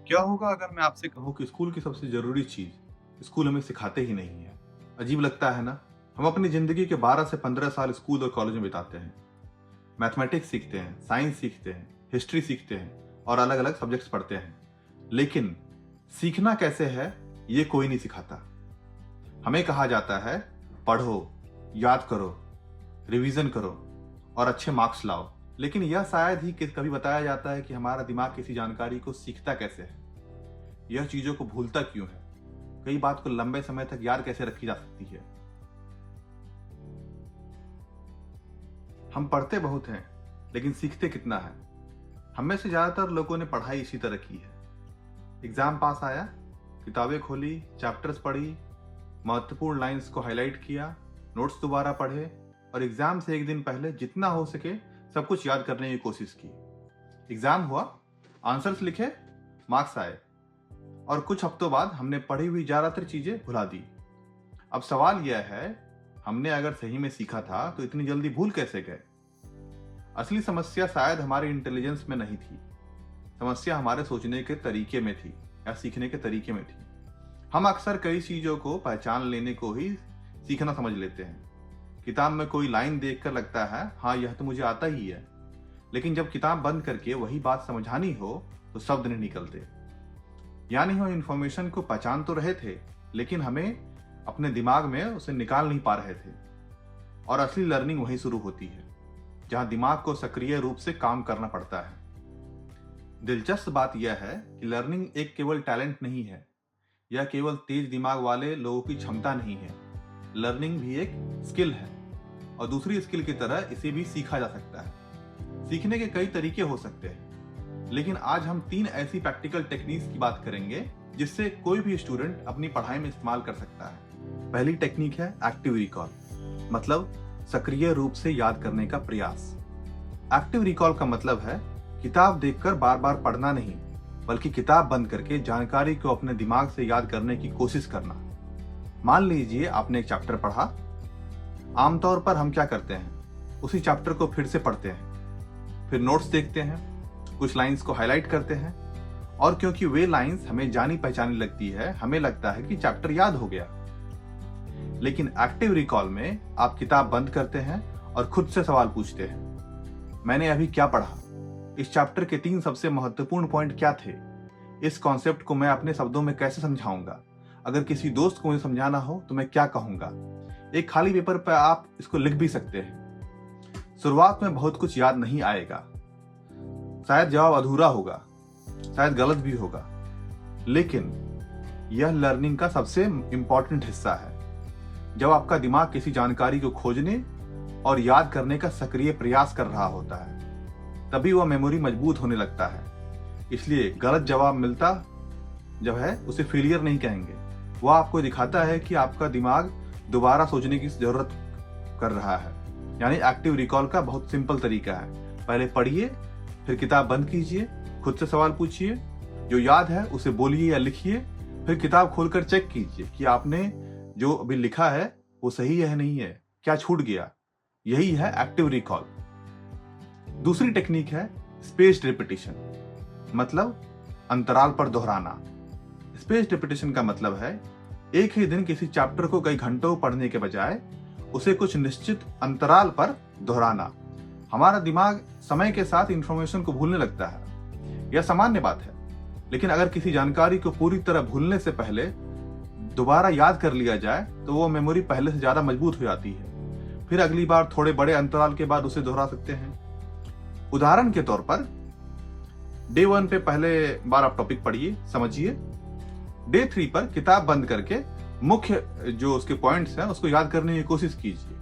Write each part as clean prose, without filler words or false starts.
क्या होगा अगर मैं आपसे कहूँ कि स्कूल की सबसे जरूरी चीज स्कूल हमें सिखाते ही नहीं है। अजीब लगता है ना। हम अपनी जिंदगी के 12 से 15 साल स्कूल और कॉलेज में बिताते हैं। मैथमेटिक्स सीखते हैं, साइंस सीखते हैं, हिस्ट्री सीखते हैं और अलग अलग सब्जेक्ट्स पढ़ते हैं। लेकिन सीखना कैसे है ये कोई नहीं सिखाता। हमें कहा जाता है पढ़ो, याद करो, रिवीजन करो और अच्छे मार्क्स लाओ। लेकिन यह शायद ही कभी बताया जाता है कि हमारा दिमाग किसी जानकारी को सीखता कैसे है, यह चीजों को भूलता क्यों है, कई बात को लंबे समय तक याद कैसे रखी जा सकती है। हम पढ़ते बहुत हैं लेकिन सीखते कितना है। हम में से ज्यादातर लोगों ने पढ़ाई इसी तरह की है। एग्जाम पास आया, किताबें खोली, चैप्टर्स पढ़ी, महत्वपूर्ण लाइंस को हाईलाइट किया, नोट्स दोबारा पढ़े और एग्जाम से एक दिन पहले जितना हो सके सब कुछ याद करने की कोशिश की। एग्जाम हुआ, आंसर्स लिखे, मार्क्स आए और कुछ हफ्तों बाद हमने पढ़ी हुई ज्यादातर चीजें भुला दी। अब सवाल यह है, हमने अगर सही में सीखा था तो इतनी जल्दी भूल कैसे गए? असली समस्या शायद हमारे इंटेलिजेंस में नहीं थी, समस्या हमारे सोचने के तरीके में थी या सीखने के तरीके में थी। हम अक्सर कई चीजों को पहचान लेने को ही सीखना समझ लेते हैं। किताब में कोई लाइन देखकर लगता है हाँ यह तो मुझे आता ही है, लेकिन जब किताब बंद करके वही बात समझानी हो तो शब्द नहीं निकलते। यानी हम इंफॉर्मेशन को पहचान तो रहे थे लेकिन हमें अपने दिमाग में उसे निकाल नहीं पा रहे थे। और असली लर्निंग वहीं शुरू होती है जहां दिमाग को सक्रिय रूप से काम करना पड़ता है। दिलचस्प बात यह है कि लर्निंग एक केवल टैलेंट नहीं है, यह केवल तेज दिमाग वाले लोगों की क्षमता नहीं है। लर्निंग भी एक स्किल है और दूसरी स्किल की तरह इसे भी सीखा जा सकता है। सीखने के कई तरीके हो सकते हैं, लेकिन आज हम 3 ऐसी प्रैक्टिकल टेक्निक्स की बात करेंगे जिससे कोई भी स्टूडेंट अपनी पढ़ाई में इस्तेमाल कर सकता है। पहली टेक्निक है एक्टिव रिकॉल, मतलब सक्रिय रूप से याद करने का प्रयास। एक्टिव रिकॉल का मतलब है किताब देखकर बार बार पढ़ना नहीं, बल्कि किताब बंद करके जानकारी को अपने दिमाग से याद करने की कोशिश करना। मान लीजिए आपने एक चैप्टर पढ़ा। आमतौर पर हम क्या करते हैं, उसी चैप्टर को फिर से पढ़ते हैं, फिर नोट्स देखते हैं, कुछ लाइंस को हाईलाइट करते हैं और क्योंकि वे लाइंस हमें जानी पहचानी लगती है, हमें लगता है कि चैप्टर याद हो गया। लेकिन एक्टिव रिकॉल में आप किताब बंद करते हैं और खुद से सवाल पूछते हैं, मैंने अभी क्या पढ़ा? इस चैप्टर के 3 सबसे महत्वपूर्ण पॉइंट क्या थे? इस कॉन्सेप्ट को मैं अपने शब्दों में कैसे समझाऊंगा? अगर किसी दोस्त को मुझे समझाना हो तो मैं क्या कहूंगा? एक खाली पेपर पर आप इसको लिख भी सकते हैं। शुरुआत में बहुत कुछ याद नहीं आएगा, शायद जवाब अधूरा होगा, शायद गलत भी होगा, लेकिन यह लर्निंग का सबसे इंपॉर्टेंट हिस्सा है। जब आपका दिमाग किसी जानकारी को खोजने और याद करने का सक्रिय प्रयास कर रहा होता है, तभी वह मेमोरी मजबूत होने लगता है। इसलिए गलत जवाब मिलता जब है उसे फेलियर नहीं कहेंगे, वह आपको दिखाता है कि आपका दिमाग दोबारा सोचने की जरूरत कर रहा है। यानी एक्टिव रिकॉल का बहुत सिंपल तरीका है, पहले पढ़िए, फिर किताब बंद कीजिए, खुद से सवाल पूछिए, जो याद है उसे बोलिए या लिखिए, फिर किताब खोलकर चेक कीजिए कि आपने जो अभी लिखा है वो सही है नहीं है, क्या छूट गया। यही है एक्टिव रिकॉल। दूसरी टेक्निक है स्पेस्ड रिपीटिशन, मतलब अंतराल पर दोहराना। स्पेस्ड रिपीटिशन का मतलब है एक ही दिन किसी चैप्टर को कई घंटों पढ़ने के बजाय उसे कुछ निश्चित अंतराल पर दोहराना। हमारा दिमाग समय के साथ इंफॉर्मेशन को भूलने लगता है, यह सामान्य बात है, लेकिन अगर किसी जानकारी को पूरी तरह भूलने से पहले दोबारा याद कर लिया जाए तो वो मेमोरी पहले से ज्यादा मजबूत हो जाती है। फिर अगली बार थोड़े बड़े अंतराल के बाद उसे दोहरा सकते हैं। उदाहरण के तौर पर डे 1 पे पहले बार आप टॉपिक पढ़िए, समझिए। डे 3 पर किताब बंद करके मुख्य जो उसके पॉइंट्स हैं उसको याद करने की कोशिश कीजिए।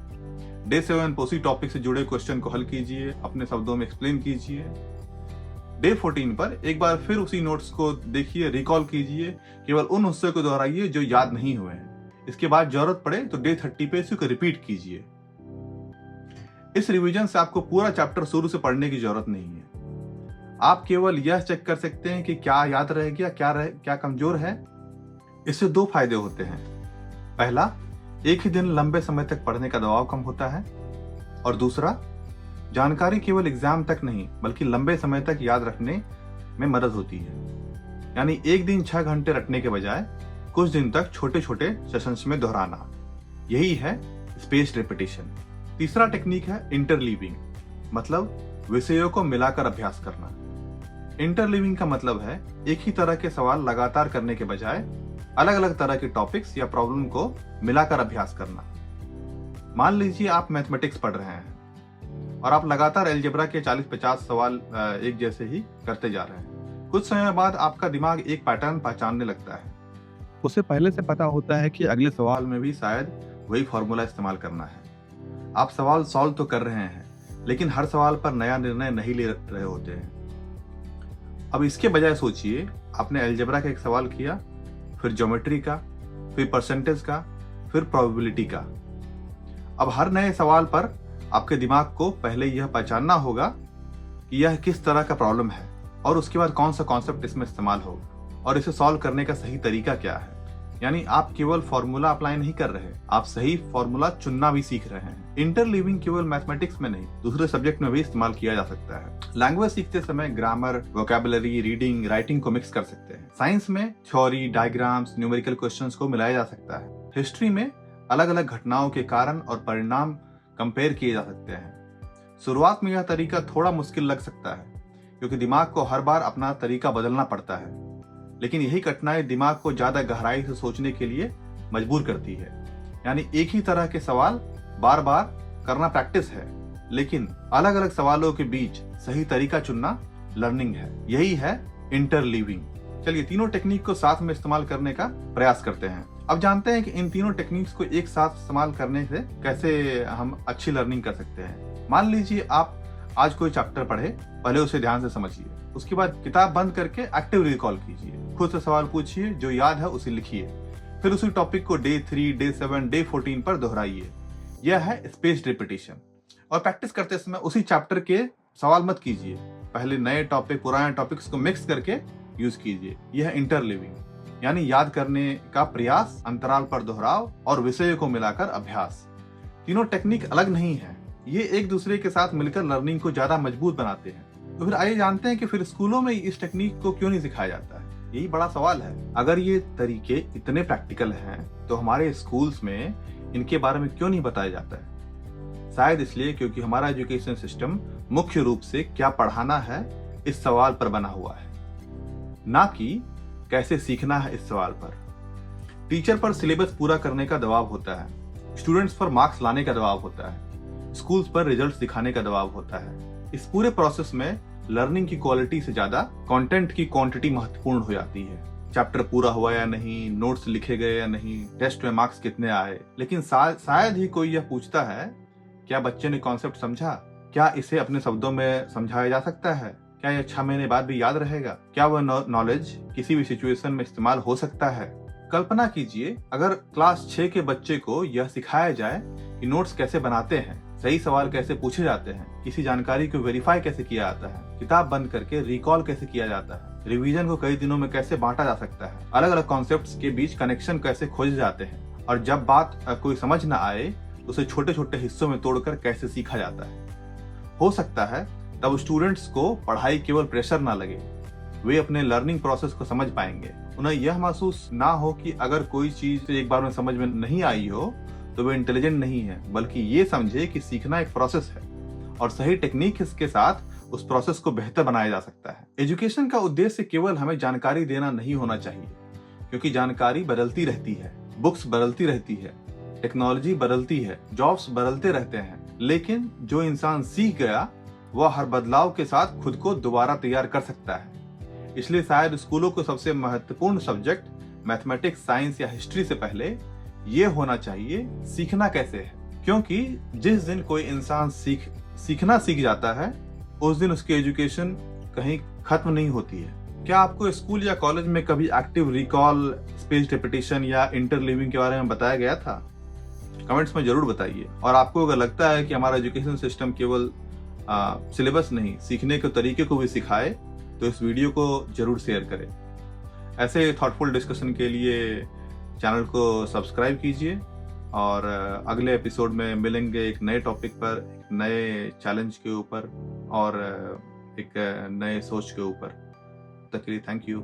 डे 7 पर उसी टॉपिक से जुड़े क्वेश्चन को हल कीजिए, अपने शब्दों में एक्सप्लेन कीजिए। डे 14 पर एक बार फिर उसी नोट्स को देखिए, रिकॉल कीजिए, केवल उन हिस्से को दोहराइए जो याद नहीं हुए हैं। इसके बाद जरूरत पड़े तो डे 30 पे इसको रिपीट कीजिए। इस रिवीजन से आपको पूरा चैप्टर शुरू से पढ़ने की जरूरत नहीं है। आप केवल यह चेक कर सकते हैं कि क्या याद रह गया, क्या कमजोर है। इससे 2 फायदे होते हैं। पहला, एक ही दिन लंबे समय तक पढ़ने का दबाव कम होता है और दूसरा, जानकारी केवल एग्जाम तक नहीं बल्कि लंबे समय तक याद रखने में मदद होती है। यानी एक दिन 6 घंटे रटने के बजाय कुछ दिन तक छोटे छोटे सेशंस में दोहराना। यही है स्पेस्ड रिपीटिशन। तीसरा टेक्निक है इंटरलीविंग, मतलब विषयों को मिलाकर अभ्यास करना। इंटरलीविंग का मतलब है एक ही तरह के सवाल लगातार करने के बजाय अलग अलग तरह के टॉपिक्स या प्रॉब्लम को मिलाकर अभ्यास करना। मान लीजिए आप मैथमेटिक्स पढ़ रहे हैं और आप लगातार अलजेब्रा के 40-50 सवाल एक जैसे ही करते जा रहे हैं। कुछ समय बाद आपका दिमाग एक पैटर्न पहचानने लगता है। उसे पहले से पता होता है कि अगले सवाल में भी शायद वही फॉर्मूला इस्तेमाल करना है। आप सवाल सॉल्व तो कर रहे हैं, लेकिन हर सवाल पर नया निर्णय नहीं ले रहे होते हैं। अब इसके बजाय सोचिए, आपने अलजेब्रा का एक सवाल किया, फिर ज्योमेट्री का, फिर परसेंटेज का, फिर प्रोबेबिलिटी का। अब हर नए सवाल पर आपके दिमाग को पहले यह पहचानना होगा कि यह किस तरह का प्रॉब्लम है और उसके बाद कौन सा कॉन्सेप्ट इसमें इस्तेमाल होगा और इसे सॉल्व करने का सही तरीका क्या है। यानी आप केवल फॉर्मूला अप्लाई नहीं कर रहे, आप सही फॉर्मूला चुनना भी सीख रहे हैं। इंटरलीविंग केवल मैथमेटिक्स में नहीं, दूसरे सब्जेक्ट में भी इस्तेमाल किया जा सकता है। लैंग्वेज सीखते समय ग्रामर, वोकैबुलरी, रीडिंग, राइटिंग को मिक्स कर सकते हैं। साइंस में थ्योरी, डायग्राम्स, न्यूमेरिकल क्वेश्चंस को मिलाया जा सकता है। हिस्ट्री में अलग अलग घटनाओं के कारण और परिणाम कंपेयर किए जा सकते हैं। शुरुआत में यह तरीका थोड़ा मुश्किल लग सकता है, क्योंकि दिमाग को हर बार अपना तरीका बदलना पड़ता है, लेकिन यही कठिनाई दिमाग को ज्यादा गहराई से सोचने के लिए मजबूर करती है। यानी एक ही तरह के सवाल बार बार करना प्रैक्टिस है, लेकिन अलग अलग सवालों के बीच सही तरीका चुनना लर्निंग है। यही है इंटरलीविंग। चलिए तीनों टेक्निक को साथ में इस्तेमाल करने का प्रयास करते हैं। अब जानते हैं कि इन तीनों टेक्निक्स को एक साथ इस्तेमाल करने से कैसे हम अच्छी लर्निंग कर सकते हैं। मान लीजिए आप आज कोई चैप्टर पढ़े, पहले उसे ध्यान से समझिए, उसके बाद किताब बंद करके एक्टिव रिकॉल कीजिए, खुद से सवाल पूछिए, जो याद है उसे लिखिए, फिर उसी टॉपिक को डे 3, डे 7, डे 14 पर दोहराइए। यह है स्पेस्ड रिपीटिशन। और प्रैक्टिस करते समय उसी चैप्टर के सवाल मत कीजिए, पहले नए टॉपिक पुराने टॉपिक्स को मिक्स करके यूज कीजिए। यह इंटरलिविंग, यानी याद करने का प्रयास, अंतराल पर दोहराव और विषयों को मिलाकर अभ्यास। तीनों टेक्निक अलग नहीं है, ये एक दूसरे के साथ मिलकर लर्निंग को ज्यादा मजबूत बनाते हैं। तो फिर आइए जानते हैं कि फिर स्कूलों में इस टेक्निक को क्यों नहीं सिखाया जाता है। यही बड़ा सवाल है। अगर ये तरीके इतने प्रैक्टिकल हैं, तो हमारे स्कूल्स में इनके बारे में क्यों नहीं बताया जाता है? शायद इसलिए क्योंकि हमारा एजुकेशन सिस्टम मुख्य रूप से क्या पढ़ाना है इस सवाल पर बना हुआ है, ना कि कैसे सीखना है इस सवाल पर। टीचर पर सिलेबस पूरा करने का दबाव होता है, स्टूडेंट्स पर मार्क्स लाने का दबाव होता है, स्कूल्स पर रिजल्ट्स दिखाने का दबाव होता है। इस पूरे प्रोसेस में लर्निंग की क्वालिटी से ज्यादा कंटेंट की क्वांटिटी महत्वपूर्ण हो जाती है। चैप्टर पूरा हुआ या नहीं, नोट्स लिखे गए या नहीं, टेस्ट में मार्क्स कितने आए। लेकिन शायद ही कोई यह पूछता है, क्या बच्चे ने कॉन्सेप्ट समझा? क्या इसे अपने शब्दों में समझाया जा सकता है? क्या यह 6 महीने बाद भी याद रहेगा? क्या वह नॉलेज किसी भी सिचुएशन में इस्तेमाल हो सकता है? कल्पना कीजिए, अगर क्लास 6 के बच्चे को यह सिखाया जाए कि नोट्स कैसे बनाते हैं, सही सवाल कैसे पूछे जाते हैं, किसी जानकारी को वेरीफाई कैसे किया जाता है, किताब बंद करके रिकॉल कैसे किया जाता है, रिवीजन को कई दिनों में कैसे बांटा जा सकता है, अलग अलग कॉन्सेप्ट्स के बीच कनेक्शन कैसे खोजे जाते हैं, और जब बात कोई समझ न आए उसे छोटे छोटे हिस्सों में तोड़कर कैसे सीखा जाता है। हो सकता है तब स्टूडेंट्स को पढ़ाई केवल प्रेशर ना लगे, वे अपने लर्निंग प्रोसेस को समझ पाएंगे। उन्हें यह महसूस ना हो कि अगर कोई चीज एक बार में समझ में नहीं आई हो तो वे इंटेलिजेंट नहीं है, बल्कि ये समझे कि सीखना एक प्रोसेस है और सही टेक्निक के साथ उस प्रोसेस को बेहतर बनाया जा सकता है। एजुकेशन का उद्देश्य केवल हमें जानकारी देना नहीं होना चाहिए, क्योंकि जानकारी बदलती रहती है, बुक्स बदलती रहती है, टेक्नोलॉजी बदलती है, जॉब्स बदलते रहते हैं, लेकिन जो इंसान सीख गया वह हर बदलाव के साथ खुद को दोबारा तैयार कर सकता है। इसलिए शायद स्कूलों को सबसे महत्वपूर्ण सब्जेक्ट मैथमेटिक्स, साइंस या हिस्ट्री से पहले ये होना चाहिए, सीखना कैसे है। क्योंकि जिस दिन कोई इंसान सीखना सीख जाता है, उस दिन उसकी एजुकेशन कहीं खत्म नहीं होती है। क्या आपको स्कूल या कॉलेज में कभी एक्टिव रिकॉल, स्पेस्ड रिपीटिशन या इंटरलीविंग के बारे में बताया गया था? कमेंट्स में जरूर बताइए। और आपको अगर लगता है कि हमारा एजुकेशन सिस्टम केवल सिलेबस नहीं, सीखने के तरीके को भी सिखाए, तो इस वीडियो को जरूर शेयर करें। ऐसे थॉटफुल डिस्कशन के लिए चैनल को सब्सक्राइब कीजिए और अगले एपिसोड में मिलेंगे एक नए टॉपिक पर, एक नए चैलेंज के ऊपर और एक नए सोच के ऊपर। तब तक के लिए थैंक यू।